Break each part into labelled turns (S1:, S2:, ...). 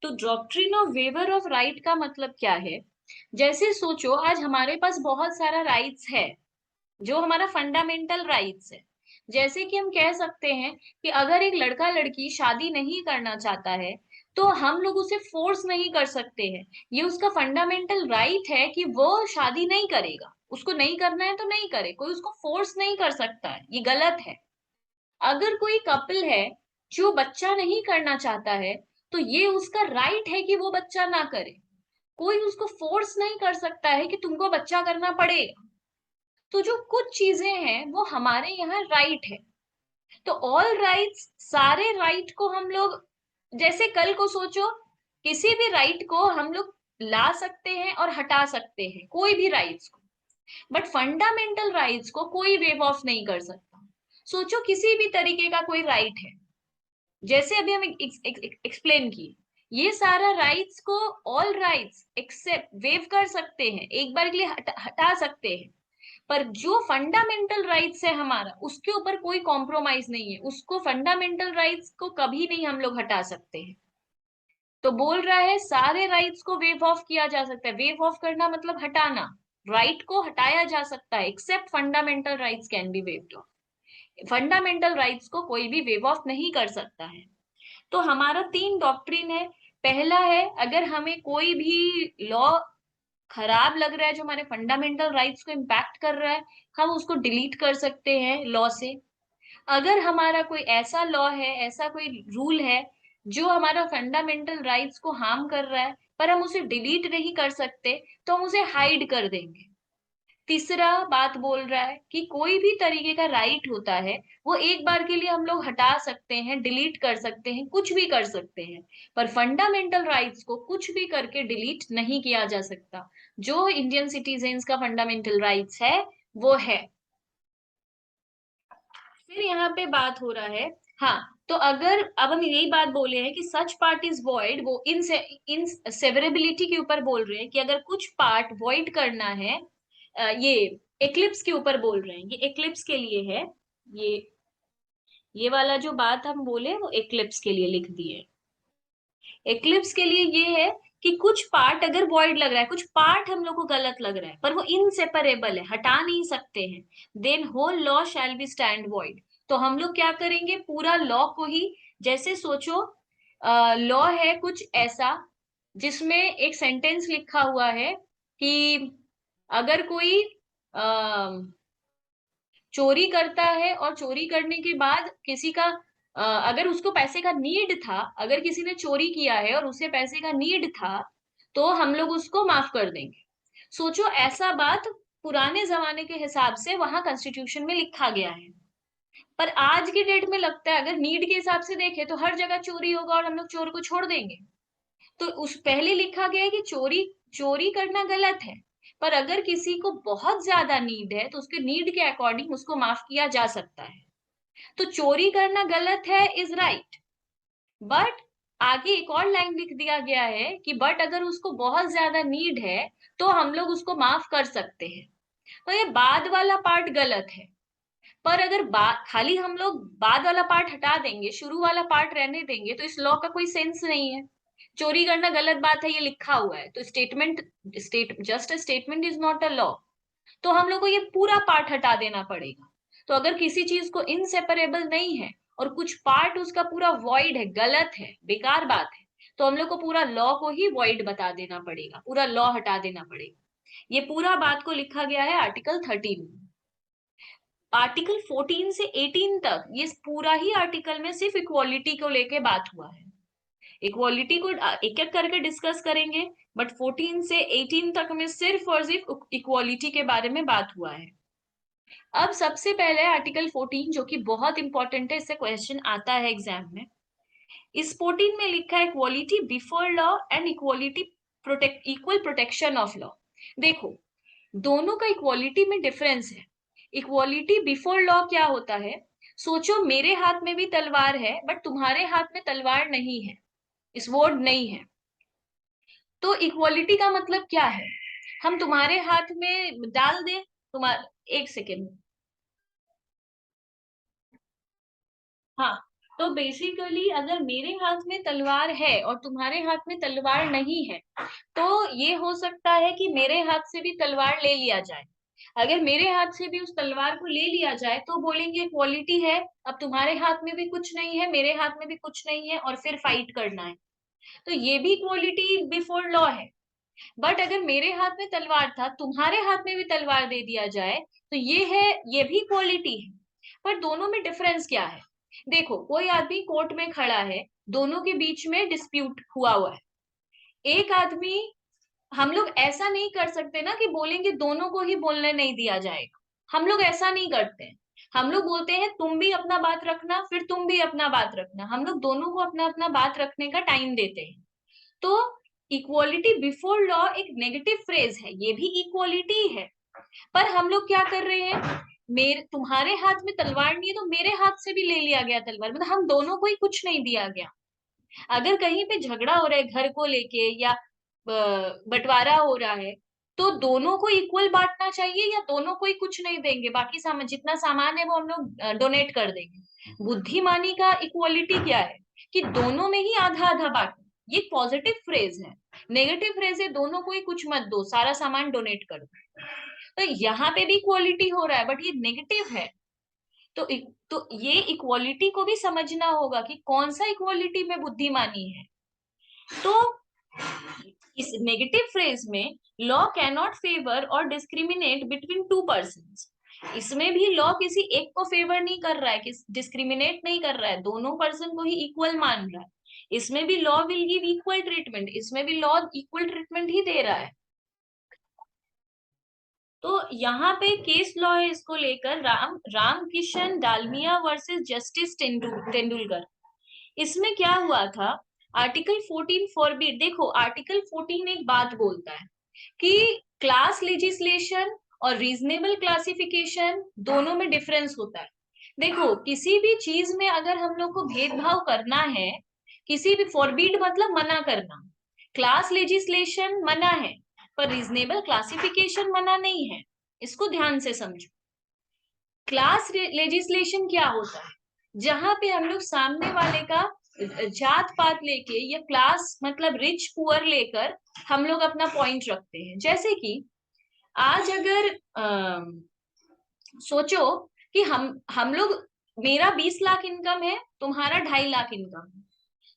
S1: तो doctrine of waiver of right का मतलब क्या है? जैसे सोचो, आज हमारे पास बहुत सारा राइट्स है, जो हमारा फंडामेंटल राइट्स है। जैसे कि हम कह सकते हैं कि अगर एक लड़का लड़की शादी नहीं करना चाहता है, तो हम लोग उसे फोर्स नहीं कर सकते हैं। ये उसका फंडामेंटल राइट है कि वो शादी नहीं करेगा, उसको नहीं करना है तो नहीं करे, कोई उसको फोर्स नहीं कर सकता है, ये गलत है। अगर कोई कपल है जो बच्चा नहीं करना चाहता है, तो ये उसका राइट है कि वो बच्चा ना करे। कोई उसको फोर्स नहीं कर सकता है कि तुमको बच्चा करना पड़ेगा। तो जो कुछ चीजें हैं वो हमारे यहाँ राइट है। तो ऑल राइट्स, सारे राइट को हम लोग, जैसे कल को सोचो, किसी भी राइट को हम लोग ला सकते हैं और हटा सकते हैं, कोई भी राइट्स को। बट फंडामेंटल राइट्स को कोई वेव ऑफ नहीं कर सकता। सोचो किसी भी तरीके का कोई राइट है, जैसे अभी हम एक्सप्लेन किए, ये सारा राइट्स को ऑल राइट्स एक्सेप्ट वेव कर सकते हैं, एक बार के लिए हटा सकते हैं। पर जो फंडामेंटल राइट्स है हमारा, उसके ऊपर कोई कॉम्प्रोमाइज नहीं है, उसको फंडामेंटल राइट्स को कभी नहीं हम लोग हटा सकते हैं। तो बोल रहा है सारे राइट्स को वेव ऑफ किया जा सकता है। वेव ऑफ करना मतलब हटाना, राइट को हटाया जा सकता है, except fundamental rights can be waived off. Fundamental rights को कोई भी वेव ऑफ नहीं कर सकता है। तो हमारा तीन डॉक्ट्रिन है। पहला है, अगर हमें कोई भी लॉ खराब लग रहा है जो हमारे फंडामेंटल राइट्स को इम्पैक्ट कर रहा है, हम उसको डिलीट कर सकते हैं लॉ से। अगर हमारा कोई ऐसा लॉ है, ऐसा कोई रूल है जो हमारा फंडामेंटल राइट्स को हार्म कर रहा है, पर हम उसे डिलीट नहीं कर सकते, तो हम उसे हाइड कर देंगे। तीसरा बात बोल रहा है कि कोई भी तरीके का राइट होता है, वो एक बार के लिए हम लोग हटा सकते हैं, डिलीट कर सकते हैं, कुछ भी कर सकते हैं। पर फंडामेंटल राइट्स को कुछ भी करके डिलीट नहीं किया जा सकता। जो इंडियन सिटीजन्स का फंडामेंटल राइट्स है वो है। फिर यहाँ पे बात हो रहा है, हाँ, तो अगर अब हम यही बात बोले हैं कि सच पार्ट इज वॉइड, वो इन सेवरेबिलिटी के ऊपर बोल रहे हैं कि अगर कुछ पार्ट वॉइड करना है, ये एक्लिप्स के ऊपर बोल रहे हैं, ये एक्लिप्स के लिए है। ये ये वाला जो बात हम बोले वो एक्लिप्स के लिए लिख दिए। एक्लिप्स के लिए ये है कि कुछ पार्ट अगर वॉइड लग रहा है, कुछ पार्ट हम लोग को गलत लग रहा है, पर वो इनसेपरेबल है, हटा नहीं सकते हैं, then whole law shall be stand void. तो हम लोग क्या करेंगे, पूरा लॉ को ही, जैसे सोचो लॉ है कुछ ऐसा जिसमें एक सेंटेंस लिखा हुआ है कि अगर कोई चोरी करता है और चोरी करने के बाद किसी का अगर उसको पैसे का नीड था, अगर किसी ने चोरी किया है और उसे पैसे का नीड था, तो हम लोग उसको माफ कर देंगे। सोचो ऐसा बात पुराने जमाने के हिसाब से वहां कॉन्स्टिट्यूशन में लिखा गया है। पर आज की डेट में लगता है अगर नीड के हिसाब से देखें तो हर जगह चोरी होगा और हम लोग चोर को छोड़ देंगे। तो उस पहले लिखा गया है कि चोरी चोरी करना गलत है, पर अगर किसी को बहुत ज्यादा नीड है तो उसके नीड के अकॉर्डिंग उसको माफ किया जा सकता है। तो चोरी करना गलत है इज राइट, बट आगे एक और लाइन लिख दिया गया है कि बट अगर उसको बहुत ज्यादा नीड है तो हम लोग उसको माफ कर सकते हैं। तो ये बाद वाला पार्ट गलत है। पर अगर खाली हम लोग बाद वाला पार्ट हटा देंगे, शुरू वाला पार्ट रहने देंगे, तो इस लॉ का कोई सेंस नहीं है। चोरी करना गलत बात है, ये लिखा हुआ है, तो just a statement is not a law. तो हम लोग को ये पूरा पार्ट हटा देना पड़ेगा। तो अगर किसी चीज को इनसेपरेबल नहीं है और कुछ पार्ट उसका पूरा वॉइड है, गलत है, बेकार बात है, तो हम लोग को पूरा लॉ को ही वॉइड बता देना पड़ेगा, पूरा लॉ हटा देना पड़ेगा। ये पूरा बात को लिखा गया है आर्टिकल 13 में। आर्टिकल 14 से 18 तक ये पूरा ही आर्टिकल में सिर्फ इक्वालिटी को लेके बात हुआ है। इक्वालिटी को एक एक करके डिस्कस करेंगे, बट 14 से 18 तक में सिर्फ और सिर्फ इक्वालिटी के बारे में बात हुआ है। अब सबसे पहले आर्टिकल 14 जो कि बहुत इंपॉर्टेंट है, इससे क्वेश्चन आता है एग्जाम में। इस 14 में लिखा है equality before law and equality equal protection of law. देखो, दोनों का इक्वालिटी में डिफरेंस है। इक्वालिटी बिफोर लॉ क्या होता है? सोचो मेरे हाथ में भी तलवार है बट तुम्हारे हाथ में तलवार नहीं है, स्वॉर्ड नहीं है। तो इक्वालिटी का मतलब क्या है? हम तुम्हारे हाथ में डाल दें, तुम्हारा, एक सेकेंड, हाँ, तो बेसिकली अगर मेरे हाथ में तलवार है और तुम्हारे हाथ में तलवार नहीं है, तो ये हो सकता है कि मेरे हाथ से भी तलवार ले लिया जाए। अगर मेरे हाथ से भी उस तलवार को ले लिया जाए तो बोलेंगे क्वालिटी है, अब तुम्हारे हाथ में भी कुछ नहीं है, मेरे हाथ में भी कुछ नहीं है, और फिर फाइट करना है। तो ये भी इक्वालिटी बिफोर लॉ है। बट अगर मेरे हाथ में तलवार था, तुम्हारे हाथ में भी तलवार दे दिया जाए, तो ये है, ये भी इक्वालिटी है। पर दोनों में डिफरेंस क्या है? देखो, कोई आदमी कोर्ट में खड़ा है, दोनों के बीच में डिस्प्यूट हुआ है। एक आदमी, हम लोग ऐसा नहीं कर सकते ना कि बोलेंगे दोनों को ही बोलने नहीं दिया जाएगा। हम लोग ऐसा नहीं करते हैं। हम लोग बोलते हैं तुम भी अपना बात रखना, फिर तुम भी अपना बात रखना। हम लोग दोनों को अपना अपना बात रखने का टाइम देते हैं। तो इक्वालिटी बिफोर लॉ एक नेगेटिव फ्रेज है, ये भी इक्वालिटी है। पर हम लोग क्या कर रहे हैं, मेरे तुम्हारे हाथ में तलवार नहीं है तो मेरे हाथ से भी ले लिया गया तलवार, मतलब हम दोनों को ही कुछ नहीं दिया गया। अगर कहीं पे झगड़ा हो रहा है घर को लेके, या बंटवारा हो रहा है, तो दोनों को इक्वल बांटना चाहिए, या दोनों को ही कुछ नहीं देंगे, बाकी सामान, जितना सामान है वो हम लोग डोनेट कर देंगे। बुद्धिमानी का इक्वलिटी क्या है कि दोनों में ही आधा आधा बांटो। ये पॉजिटिव फ्रेज है। नेगेटिव फ्रेज है दोनों को ही कुछ मत दो, सारा सामान डोनेट कर दो। तो यहाँ पे भी इक्वलिटी हो रहा है, बट ये नेगेटिव है। तो ये इक्वलिटी को भी समझना होगा कि कौन सा इक्वलिटी में बुद्धिमानी है। तो इस नेगेटिव फ्रेज में लॉ कैन नॉट फेवर और डिस्क्रिमिनेट बिटवीन टू पर्सन्स। इसमें भी लॉ किसी एक को फेवर नहीं कर रहा है, किस डिस्क्रिमिनेट नहीं कर रहा है, दोनों पर्सन को ही इक्वल मान रहा है। इसमें भी law will give equal treatment, इसमें भी लॉ इक्वल ट्रीटमेंट ही दे रहा है। तो यहाँ पे केस लॉ है इसको लेकर, राम किशन डालमिया वर्सेस जस्टिस तेंदुलकर। इसमें क्या हुआ था, आर्टिकल 14 फॉरबिड, देखो आर्टिकल 14 एक बात बोलता है कि क्लास लेजिस्लेशन और रीजनेबल क्लासिफिकेशन दोनों में डिफरेंस होता है। देखो, किसी भी चीज में अगर हम लोग को भेदभाव करना है, किसी भी, फॉरबिड मतलब मना करना, क्लास लेजिस्लेशन मना है, पर रीजनेबल क्लासिफिकेशन मना नहीं है। इसको ध्यान से समझो। क्लास लेजिस्लेशन क्या होता है, जहां पे हम लोग सामने वाले का जात पात लेके, या क्लास मतलब रिच पुअर लेकर हम लोग अपना पॉइंट रखते हैं। जैसे कि आज अगर सोचो कि हम लोग, मेरा 20 लाख इनकम है, तुम्हारा 2.5 लाख इनकम है।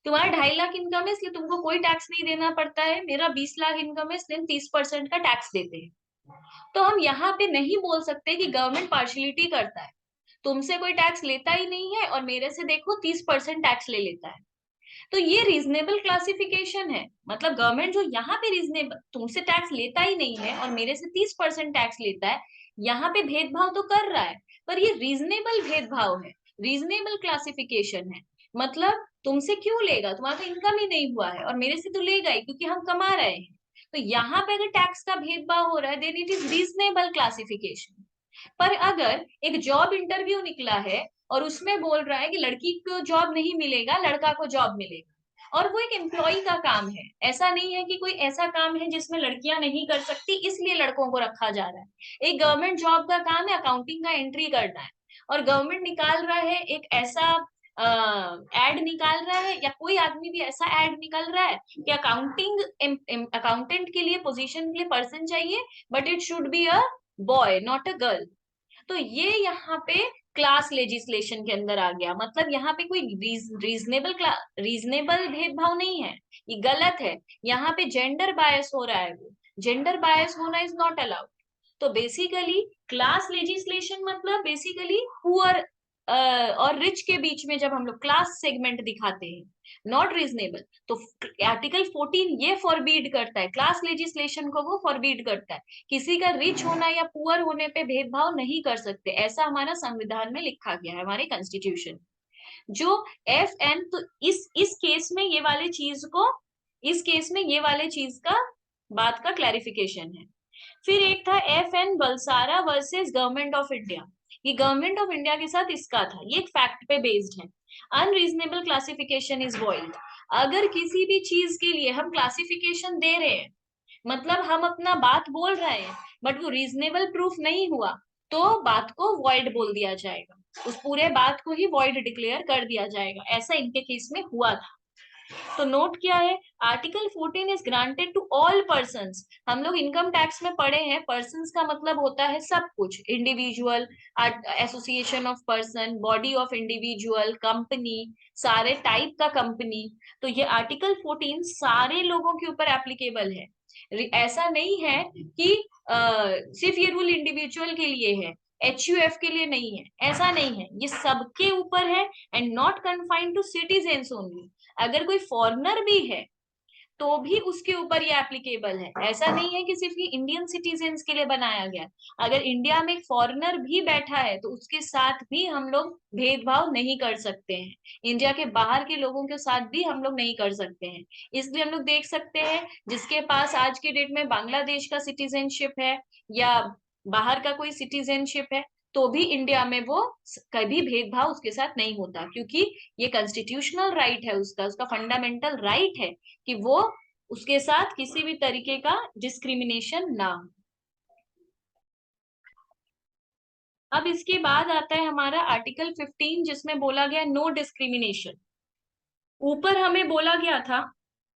S1: तुम्हारा 2.5 लाख इनकम है इसलिए तुमको कोई टैक्स नहीं देना पड़ता है, मेरा 20 लाख इनकम है इसलिए हम 30% का टैक्स देते हैं। तो हम यहाँ पे नहीं बोल सकते कि गवर्नमेंट पार्शलिटी करता है, तुमसे कोई टैक्स लेता ही नहीं है और मेरे से देखो 30% टैक्स ले लेता है। तो ये रीजनेबल क्लासिफिकेशन है, मतलब गवर्नमेंट जो यहाँ पे रीजनेबल, तुमसे टैक्स लेता ही नहीं है और मेरे से 30% टैक्स लेता है, यहाँ पे भेदभाव तो कर रहा है, पर ये रीजनेबल भेदभाव है, रीजनेबल क्लासिफिकेशन है। मतलब तुमसे क्यों लेगा, तुम्हारा तो इनकम ही नहीं हुआ है, और मेरे से तो लेगा ही क्योंकि हम कमा रहे हैं। तो यहाँ पे अगर टैक्स का भेदभाव हो रहा है, then it is reasonable classification. पर अगर एक जॉब इंटरव्यू निकला है और उसमें बोल रहा है कि लड़की को जॉब नहीं मिलेगा, लड़का को जॉब मिलेगा, और वो एक एम्प्लॉय का काम है, ऐसा नहीं है कि कोई ऐसा काम है जिसमें लड़कियां नहीं कर सकती इसलिए लड़कों को रखा जा रहा है। एक गवर्नमेंट जॉब का काम है अकाउंटिंग का एंट्री करना है, और गवर्नमेंट निकाल रहा है एक ऐसा एड निकाल रहा है, या कोई आदमी भी ऐसा एड निकाल रहा है कि अकाउंटेंट के लिए, पोजीशन के लिए पर्सन चाहिए, but it should be a boy not a girl. तो ये यहाँ पे क्लास लेजिस्लेशन के अंदर आ गया, मतलब यहाँ पे कोई रीजनेबल भेदभाव नहीं है, ये गलत है। यहाँ पे जेंडर बायस हो रहा है, वो जेंडर बायस होना इज नॉट अलाउड। तो बेसिकली क्लास लेजिस्लेशन मतलब बेसिकली पुअर और रिच के बीच में जब हम लोग क्लास सेगमेंट दिखाते हैं, नॉट रीजनेबल। तो आर्टिकल 14 ये फॉरबीड करता है, क्लास लेजिस्लेशन को वो फॉरबीड करता है, किसी का रिच होना या पुअर होने पे भेदभाव नहीं कर सकते, ऐसा हमारा संविधान में लिखा गया है, हमारे कॉन्स्टिट्यूशन। जो FN, तो इस केस में ये वाले चीज को, इस केस में ये वाले चीज का बात का क्लैरिफिकेशन है। फिर एक था FN Balsara versus government of India. ये गवर्नमेंट ऑफ इंडिया के साथ इसका था, ये एक फैक्ट पे बेस्ड है। Unreasonable classification is void. अगर किसी भी चीज के लिए हम क्लासिफिकेशन दे रहे हैं, मतलब हम अपना बात बोल रहे हैं, बट वो रीजनेबल प्रूफ नहीं हुआ, तो बात को वॉइड बोल दिया जाएगा। उस पूरे बात को ही वॉइड डिक्लेयर कर दिया जाएगा। ऐसा इनके केस में हुआ था। तो नोट क्या है, article 14 is granted to all persons. हम लोग इनकम टैक्स में पढ़े हैं, पर्सन्स का मतलब होता है सब कुछ, individual, association of person, body of individual, company, सारे टाइप का कंपनी। तो ये आर्टिकल 14 सारे लोगों के ऊपर एप्लीकेबल है। ऐसा नहीं है कि सिर्फ ये रूल इंडिविजुअल के लिए है, HUF के लिए नहीं है, ऐसा नहीं है, ये सबके ऊपर है। And not confined to citizens only. अगर कोई फॉरेनर भी है तो भी उसके ऊपर ये एप्लीकेबल है। ऐसा नहीं है कि सिर्फ ये इंडियन सिटीजन्स के लिए बनाया गया। अगर इंडिया में एक फॉरेनर भी बैठा है तो उसके साथ भी हम लोग भेदभाव नहीं कर सकते हैं। इंडिया के बाहर के लोगों के साथ भी हम लोग नहीं कर सकते हैं। इसलिए हम लोग देख सकते हैं जिसके पास आज के डेट में बांग्लादेश का सिटीजनशिप है या बाहर का कोई सिटीजनशिप है, तो भी इंडिया में वो कभी भेदभाव उसके साथ नहीं होता, क्योंकि ये कॉन्स्टिट्यूशनल राइट है उसका, उसका फंडामेंटल राइट है कि वो उसके साथ किसी भी तरीके का डिस्क्रिमिनेशन ना हो। अब इसके बाद आता है हमारा आर्टिकल 15, जिसमें बोला गया नो डिस्क्रिमिनेशन। ऊपर हमें बोला गया था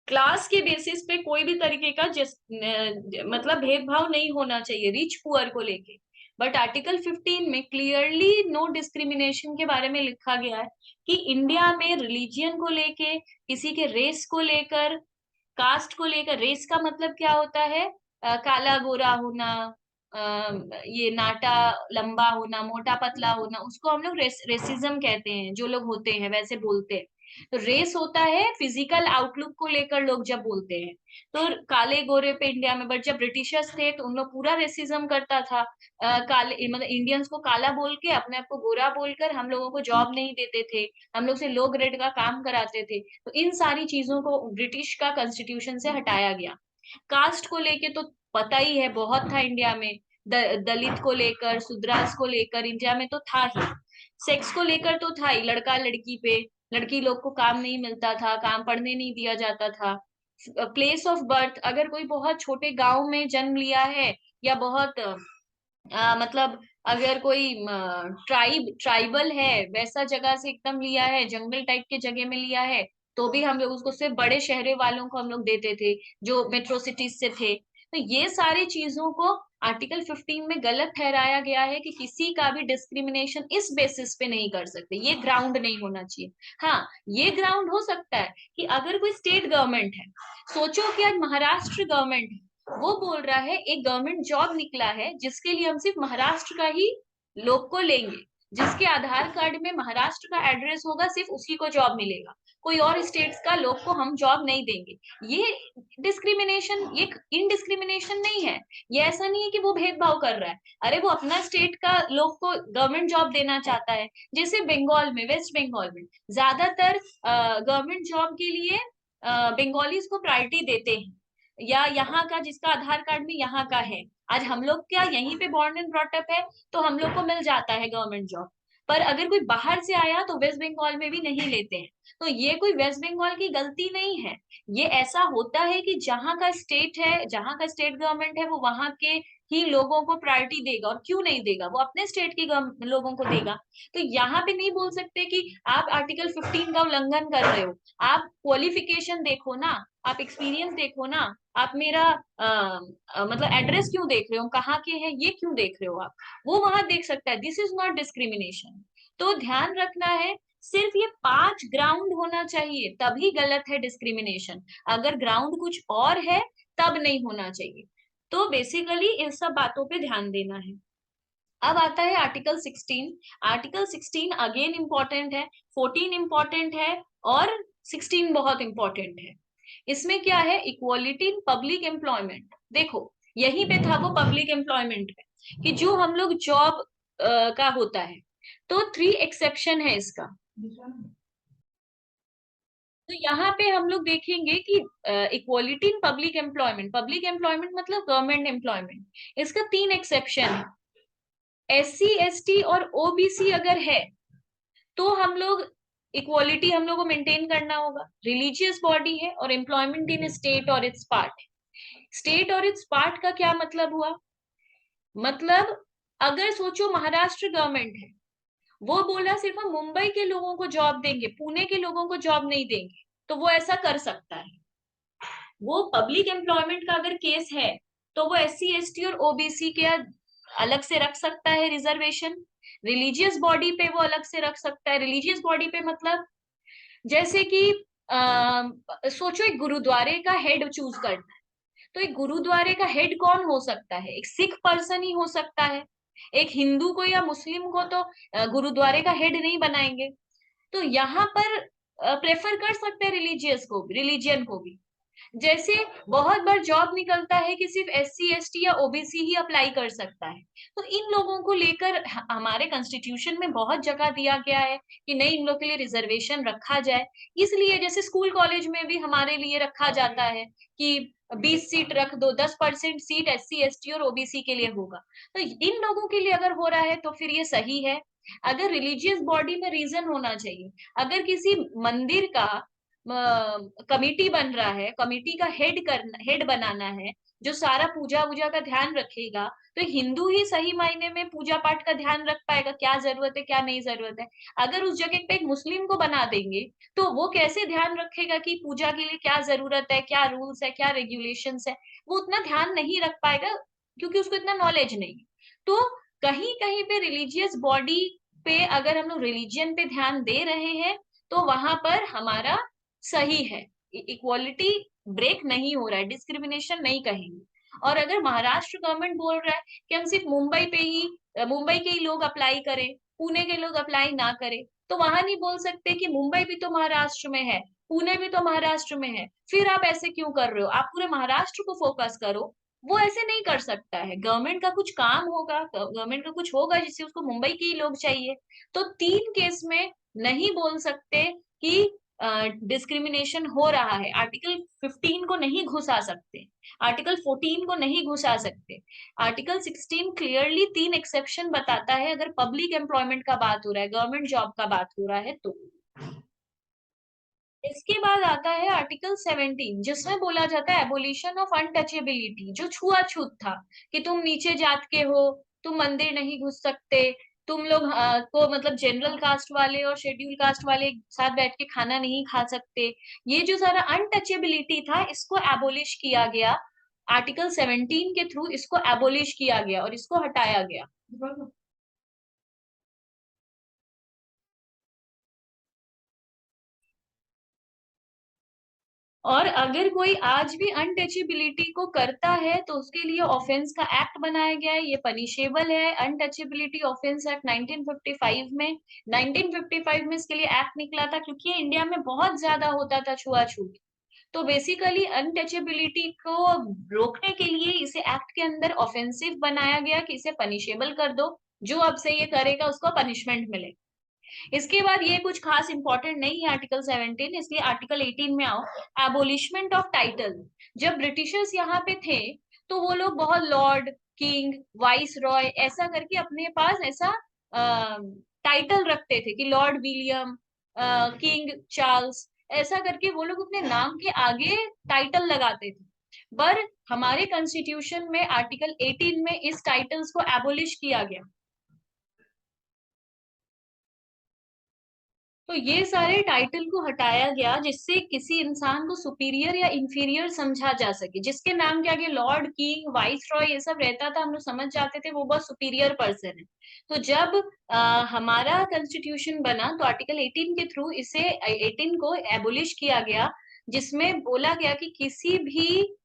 S1: क्लास के बेसिस पे कोई भी तरीके का मतलब भेदभाव नहीं होना चाहिए रिच पुअर को लेके। बट आर्टिकल 15 में क्लियरली नो डिस्क्रिमिनेशन के बारे में लिखा गया है कि इंडिया में रिलीजियन को लेके, किसी के रेस को लेकर, कास्ट को लेकर, रेस का मतलब क्या होता है, काला गोरा होना, ये नाटा लंबा होना, मोटा पतला होना, उसको हम लोग रेसिज्म कहते हैं। जो लोग होते हैं वैसे बोलते हैं। तो रेस होता है फिजिकल आउटलुक को लेकर लोग जब बोलते हैं। तो काले गोरे पे इंडिया में, बट जब ब्रिटिशर्स थे तो उन लोग पूरा रेसिज्म करता था। काले मतलब इंडियंस को काला बोल के, अपने आप को गोरा बोलकर हम लोगों को जॉब नहीं देते थे, हम लोग से लो ग्रेड का काम कराते थे। तो इन सारी चीजों को ब्रिटिश का कॉन्स्टिट्यूशन से हटाया गया। कास्ट को लेके तो पता ही है, बहुत था इंडिया में। दलित को लेकर, सुद्रास को लेकर इंडिया में तो था ही। सेक्स को लेकर तो था ही, लड़का लड़की पे, लड़की लोग को काम नहीं मिलता था, काम पढ़ने नहीं दिया जाता था। प्लेस ऑफ बर्थ, अगर कोई बहुत छोटे गांव में जन्म लिया है या बहुत मतलब अगर कोई ट्राइबल है, वैसा जगह से एकदम लिया है, जंगल टाइप के जगह में लिया है, तो भी हम लोग उसको सिर्फ बड़े शहरे वालों को हम लोग देते थे जो मेट्रो सिटीज से थे। तो ये सारी चीजों को आर्टिकल 15 में गलत ठहराया गया है कि किसी का भी डिस्क्रिमिनेशन इस बेसिस पे नहीं कर सकते, ये ग्राउंड नहीं होना चाहिए। हाँ, ये ग्राउंड हो सकता है कि अगर कोई स्टेट गवर्नमेंट है, सोचो कि आज महाराष्ट्र गवर्नमेंट है, वो बोल रहा है एक गवर्नमेंट जॉब निकला है जिसके लिए हम सिर्फ महाराष्ट्र का ही लोग को लेंगे, जिसके आधार कार्ड में महाराष्ट्र का एड्रेस होगा सिर्फ उसी को जॉब मिलेगा, कोई और स्टेट्स का लोग को हम जॉब नहीं देंगे। ये डिस्क्रिमिनेशन, ये इनडिस्क्रिमिनेशन नहीं है। ये ऐसा नहीं है कि वो भेदभाव कर रहा है, अरे वो अपना स्टेट का लोग को गवर्नमेंट जॉब देना चाहता है। जैसे बंगाल में, वेस्ट बंगाल में ज्यादातर गवर्नमेंट जॉब के लिए बंगालीज को प्रायोरिटी देते हैं, या यहाँ का जिसका आधार कार्ड में यहाँ का है, आज हम लोग क्या यहीं पे बॉर्न एंड ब्रॉटअप है, तो हम लोग को मिल जाता है गवर्नमेंट जॉब। पर अगर कोई बाहर से आया तो वेस्ट बंगाल में भी नहीं लेते हैं। तो ये कोई वेस्ट बंगाल की गलती नहीं है। ये ऐसा होता है कि जहाँ का स्टेट है, जहाँ का स्टेट गवर्नमेंट है, वो वहां के ही लोगों को प्रायोरिटी देगा। और क्यों नहीं देगा, वो अपने स्टेट के लोगों को देगा। तो यहाँ पे नहीं बोल सकते कि आप आर्टिकल 15 का उल्लंघन कर रहे हो। आप क्वालिफिकेशन देखो ना, आप एक्सपीरियंस देखो ना, आप मेरा मतलब एड्रेस क्यों देख रहे हो, कहाँ के हैं ये क्यों देख रहे हो आप, वो वहां देख सकता है। This is not discrimination. तो ध्यान रखना है, सिर्फ ये 5 ग्राउंड होना चाहिए तभी गलत है डिस्क्रिमिनेशन। अगर ग्राउंड कुछ और है तब नहीं होना चाहिए। तो बेसिकली इन सब बातों पे ध्यान देना है। अब आता है आर्टिकल 16। आर्टिकल 16 अगेन इंपॉर्टेंट है, 14 इंपॉर्टेंट है और 16 बहुत इंपॉर्टेंट है। इसमें क्या है, इक्वालिटी इन पब्लिक एम्प्लॉयमेंट। देखो यहीं पे था वो पब्लिक एम्प्लॉयमेंट में कि जो हम लोग जॉब का होता है, तो 3 एक्सेप्शन है इसका। तो यहाँ पे हम लोग देखेंगे कि इक्वालिटी इन पब्लिक एम्प्लॉयमेंट मतलब गवर्नमेंट एम्प्लॉयमेंट, इसका 3 एक्सेप्शन है। SC ST और OBC अगर है तो हम लोग इक्वालिटी हम लोग को मेंटेन करना होगा। रिलीजियस बॉडी है और एम्प्लॉयमेंट इन स्टेट और इट्स पार्ट। स्टेट और इट्स पार्ट का क्या मतलब हुआ, मतलब अगर सोचो महाराष्ट्र गवर्नमेंट है वो बोला सिर्फ हम मुंबई के लोगों को जॉब देंगे, पुणे के लोगों को जॉब नहीं देंगे। तो वो ऐसा कर सकता है। वो पब्लिक एम्प्लॉयमेंट का अगर केस है तो वो SC ST और OBC के अलग से रख सकता है रिजर्वेशन। रिलीजियस बॉडी पे वो अलग से रख सकता है। रिलीजियस बॉडी पे मतलब जैसे कि सोचो एक गुरुद्वारे का हेड चूज करना है, तो एक गुरुद्वारे का हेड कौन हो सकता है? एक सिख पर्सन ही हो सकता है। एक हिंदू को या मुस्लिम को तो गुरुद्वारे का हेड नहीं बनाएंगे। तो यहाँ पर प्रेफर कर सकते हैं रिलीजियस को भी, रिलीजियन को भी। जैसे बहुत बार जॉब निकलता है कि सिर्फ SC ST या OBC ही अप्लाई कर सकता है। तो इन लोगों को लेकर हमारे कॉन्स्टिट्यूशन में बहुत जगह दिया गया है कि नहीं, इन लोग के लिए रिजर्वेशन रखा जाए। इसलिए जैसे स्कूल कॉलेज में भी हमारे लिए रखा जाता है कि 20 सीट रख दो, 10% सीट SC ST और OBC के लिए होगा। तो इन लोगों के लिए अगर हो रहा है तो फिर ये सही है। अगर रिलीजियस बॉडी में रीजन होना चाहिए, अगर किसी मंदिर का कमिटी बन रहा है, कमिटी का हेड बनाना है, जो सारा पूजा वूजा का ध्यान रखेगा, तो हिंदू ही सही मायने में पूजा पाठ का ध्यान रख पाएगा, क्या जरूरत है क्या नहीं जरूरत है। अगर उस जगह पे एक मुस्लिम को बना देंगे तो वो कैसे ध्यान रखेगा कि पूजा के लिए क्या जरूरत है, क्या रूल्स है, क्या रेगुलेशंस है। वो उतना ध्यान नहीं रख पाएगा क्योंकि उसको इतना नॉलेज नहीं है। तो कहीं कहीं पे रिलीजियस बॉडी पे अगर हम लोग रिलीजियन पे ध्यान दे रहे हैं तो वहां पर हमारा सही है। इक्वालिटी ब्रेक नहीं हो रहा है, डिस्क्रिमिनेशन नहीं कहेंगे। और अगर महाराष्ट्र गवर्नमेंट बोल रहा है कि हम सिर्फ मुंबई के ही लोग अप्लाई करें, पुणे के लोग अप्लाई ना करें, तो वहां नहीं बोल सकते कि मुंबई भी तो महाराष्ट्र में है, पुणे भी तो महाराष्ट्र में है, फिर आप ऐसे क्यों कर रहे हो, आप पूरे महाराष्ट्र को फोकस करो। वो ऐसे नहीं कर सकता है। गवर्नमेंट का कुछ काम होगा, गवर्नमेंट का कुछ होगा जिससे उसको मुंबई के ही लोग चाहिए। तो 3 केस में नहीं बोल सकते कि डिस्क्रिमिनेशन हो रहा है। आर्टिकल 15 को नहीं घुसा सकते, आर्टिकल 14 को नहीं घुसा सकते। आर्टिकल 16 क्लियरली 3 एक्सेप्शन बताता है अगर पब्लिक एम्प्लॉयमेंट का बात हो रहा है, गवर्नमेंट जॉब का बात हो रहा है तो। इसके बाद आता है आर्टिकल 17, जिसमें बोला जाता है एबोलिशन ऑफ अनटचेबिलिटी, जो छुआछूत था कि तुम नीचे जात के हो, तुम मंदिर नहीं घुस सकते, तुम लोग को मतलब जनरल कास्ट वाले और शेड्यूल कास्ट वाले एक साथ बैठ के खाना नहीं खा सकते। ये जो सारा अनटचेबिलिटी था इसको एबोलिश किया गया। आर्टिकल 17 के थ्रू इसको एबोलिश किया गया और इसको हटाया गया। और अगर कोई आज भी अनटचेबिलिटी को करता है तो उसके लिए ऑफेंस का एक्ट बनाया गया है, ये पनिशेबल है। अनटचेबिलिटी ऑफेंस एक्ट 1955 में, 1955 में इसके लिए एक्ट निकला था क्योंकि ये इंडिया में बहुत ज्यादा होता था छुआछूत। तो बेसिकली अनटचेबिलिटी को रोकने के लिए इसे एक्ट के अंदर ऑफेंसिव बनाया गया कि इसे पनिशेबल कर दो, जो अब से ये करेगा उसको पनिशमेंट मिले। इसके बाद ये कुछ खास इंपॉर्टेंट नहीं है आर्टिकल 17, इसलिए आर्टिकल 18 में आओ। एबोलिशमेंट ऑफ टाइटल। जब ब्रिटिशर्स यहाँ पे थे तो वो लोग बहुत लॉर्ड, किंग, वाइस रॉय ऐसा करके अपने पास ऐसा टाइटल रखते थे कि लॉर्ड विलियम, किंग चार्ल्स, ऐसा करके वो लोग अपने नाम के आगे टाइटल लगाते थे। पर हमारे कॉन्स्टिट्यूशन में आर्टिकल 18 में इस टाइटल्स को एबोलिश किया गया। तो ये सारे टाइटल को हटाया गया जिससे किसी इंसान को सुपीरियर या इंफीरियर समझा जा सके। जिसके नाम के आगे लॉर्ड, किंग, वाइस रॉय ये सब रहता था, हम लोग समझ जाते थे वो बहुत सुपीरियर पर्सन है। तो जब हमारा कॉन्स्टिट्यूशन बना तो आर्टिकल 18 के थ्रू इसे 18 को एबोलिश किया गया, जिसमें बोला गया कि किसी भी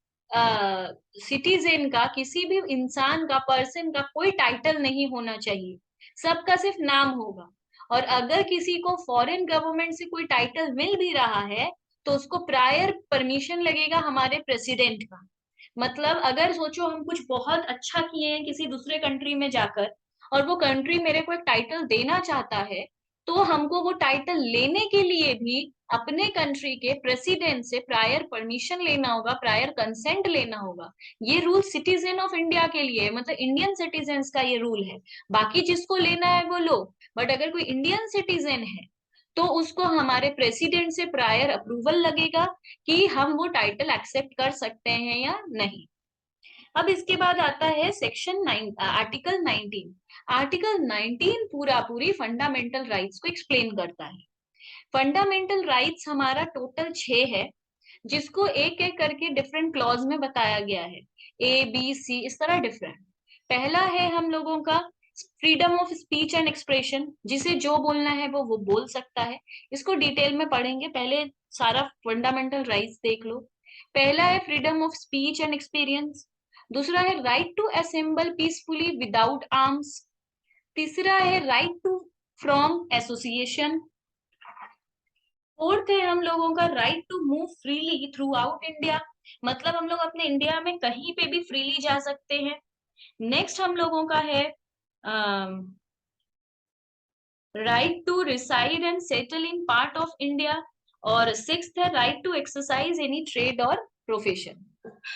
S1: सिटीजन का, किसी भी इंसान का, पर्सन का कोई टाइटल नहीं होना चाहिए, सबका सिर्फ नाम होगा। और अगर किसी को फॉरेन गवर्नमेंट से कोई टाइटल मिल भी रहा है तो उसको प्रायर परमिशन लगेगा हमारे प्रेसिडेंट का। मतलब अगर सोचो हम कुछ बहुत अच्छा किए हैं किसी दूसरे कंट्री में जाकर और वो कंट्री मेरे को एक टाइटल देना चाहता है, तो हमको वो टाइटल लेने के लिए भी अपने कंट्री के प्रेसिडेंट से प्रायर परमिशन लेना होगा, प्रायर कंसेंट लेना होगा। ये रूल सिटीजन ऑफ इंडिया के लिए, मतलब इंडियन सिटीजन्स का ये रूल है। बाकी जिसको लेना है वो लो, बट अगर कोई इंडियन सिटीजन है तो उसको हमारे प्रेसिडेंट से प्रायर अप्रूवल लगेगा कि हम वो टाइटल एक्सेप्ट कर सकते हैं या नहीं। अब इसके बाद आता है सेक्शन 9, आर्टिकल 19। आर्टिकल 19 पूरा पूरी फंडामेंटल राइट्स को एक्सप्लेन करता है। फंडामेंटल राइट्स हमारा टोटल 6 है, जिसको एक एक करके डिफरेंट क्लॉज में बताया गया है, A, B, C इस तरह डिफरेंट। पहला है हम लोगों का freedom of speech and expression, जिसे जो बोलना है वो बोल सकता है। इसको डिटेल में पढ़ेंगे, पहले सारा फंडामेंटल राइट्स देख लो। पहला है freedom of speech and experience. दूसरा है right to assemble peacefully without arms. तीसरा है right to from association. Fourth है हम लोगों का right to move freely throughout India, मतलब हम लोग अपने इंडिया में कहीं पे भी फ्रीली जा सकते हैं। नेक्स्ट हम लोगों का है right to reside and settle in part of India. और सिक्स्थ है right to exercise any trade और प्रोफेशन।